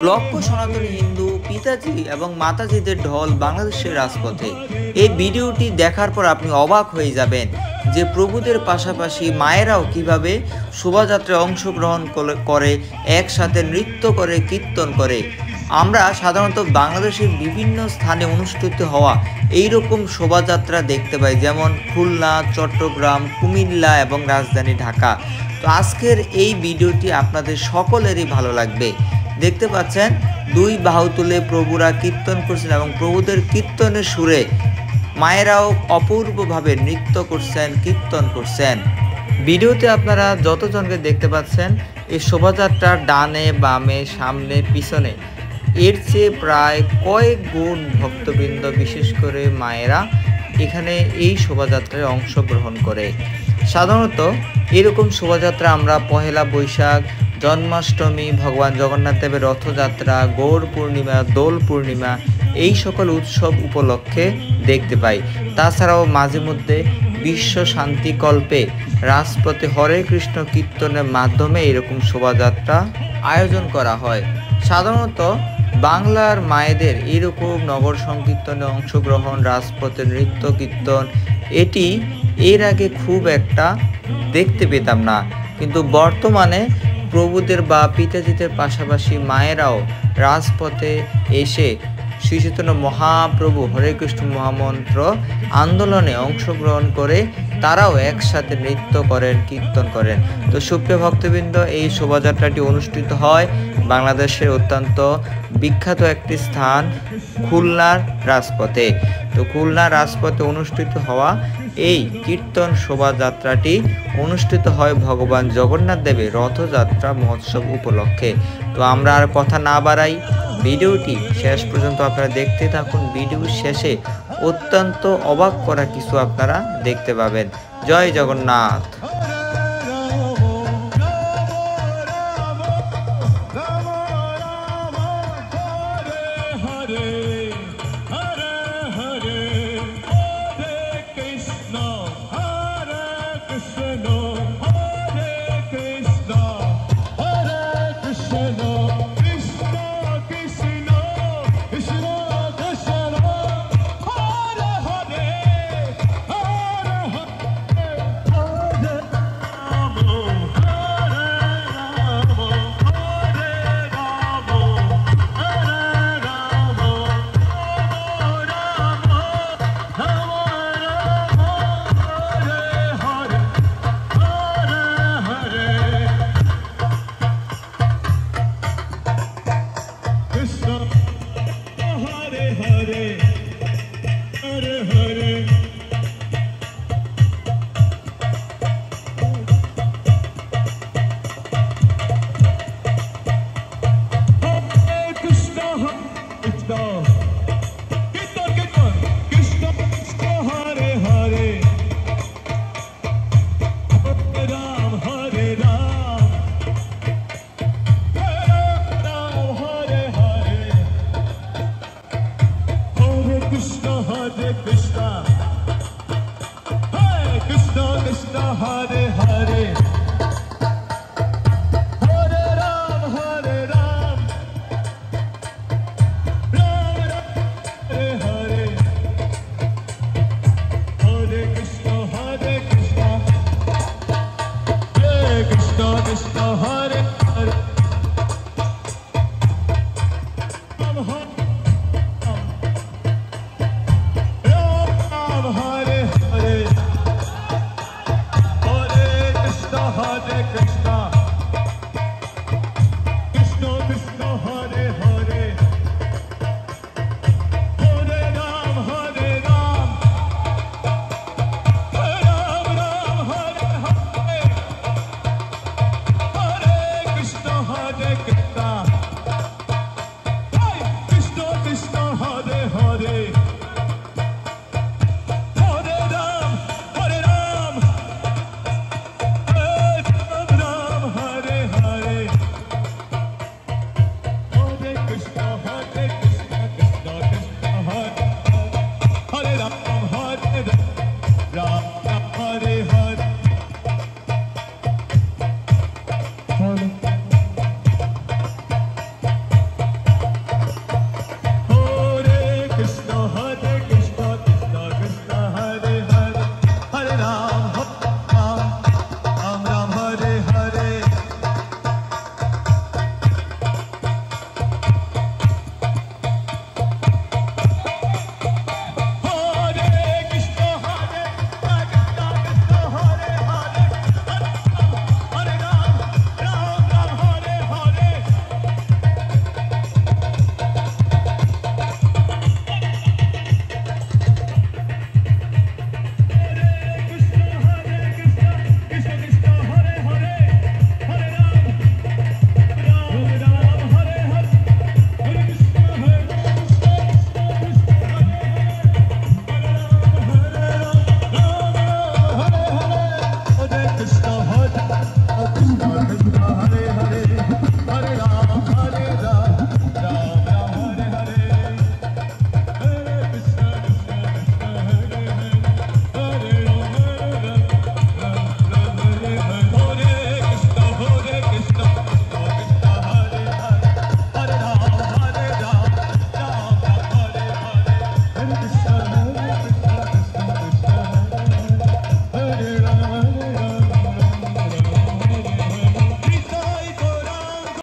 লক্ষ সনাতনী হিন্দু পিতাজি এবং মাতাজিদের ঢল বাংলাদেশের রাজপথে। এই ভিডিওটি দেখার পর আপনি অবাক হয়ে যাবেন যে প্রভুদের পাশাপাশি মায়েরাও কিভাবে শোভাযাত্রায় অংশগ্রহণ করে, একসাথে নৃত্য করে, কীর্তন করে। আমরা সাধারণত বাংলাদেশের বিভিন্ন স্থানে অনুষ্ঠিত হওয়া এইরকম শোভাযাত্রা দেখতে পাই, যেমন খুলনা, চট্টগ্রাম, কুমিল্লা এবং রাজধানী ঢাকা। তো আজকের এই ভিডিওটি আপনাদের সকলেরই ভালো লাগবে। দেখতে পাচ্ছেন দুই বাহু তুলে প্রভুরা কীর্তন করছেন এবং প্রভুদের কীর্তনের সুরে মায়েরাও অপূর্বভাবে নৃত্য করছেন, কীর্তন করছেন। ভিডিওতে আপনারা যতজনকে দেখতে পাচ্ছেন এই শোভাযাত্রার ডানে বামে সামনে পিছনে এর চেয়ে প্রায় কয়েক গুণ ভক্তবৃন্দ, বিশেষ করে মায়েরা এখানে এই শোভাযাত্রায় অংশগ্রহণ করে। সাধারণত এরকম শোভাযাত্রা আমরা পহেলা বৈশাখ, জন্মাষ্টমী, ভগবান জগন্নাথ দেবের রথযাত্রা, গৌর পূর্ণিমা, দোল পূর্ণিমা এই সকল উৎসব উপলক্ষে দেখতে পাই। তাছাড়াও মাঝে মধ্যে বিশ্ব শান্তিকল্পে রাজপথে হরে কৃষ্ণ কীর্তনের মাধ্যমে এরকম শোভাযাত্রা আয়োজন করা হয়। সাধারণত বাংলার মায়েদের এরকম নগর সংকীর্তনে অংশগ্রহণ, রাজপথে নৃত্য কীর্তন এটি এর আগে খুব একটা দেখতে পেতাম না, কিন্তু বর্তমানে প্রভুদের বা পিতাজিদের পাশাপাশি মায়েরাও রাজপথে এসে শ্রী চৈতন্য মহাপ্রভু হরে কৃষ্ণ মহামন্ত্র আন্দোলনে অংশগ্রহণ করে তারাও একসাথে নৃত্য করেন, কীর্তন করেন। তো সুপ্রিয় ভক্তবৃন্দ, এই শোভাযাত্রাটি অনুষ্ঠিত হয় বাংলাদেশের অত্যন্ত বিখ্যাত একটি স্থান খুলনার রাজপথে। তো খুলনার রাজপথে অনুষ্ঠিত হওয়া এই কীর্তন শোভাযাত্রাটি অনুষ্ঠিত হয় ভগবান জগন্নাথ দেবের রথযাত্রা মহোৎসব উপলক্ষে। তো আমরা আর কথা না বাড়াই, ভিডিওটি শেষ পর্যন্ত আপনারা দেখতে থাকুন। ভিডিও শেষে অত্যন্ত অবাক করা কিছু আপনারা দেখতে পাবেন। জয় জগন্নাথ।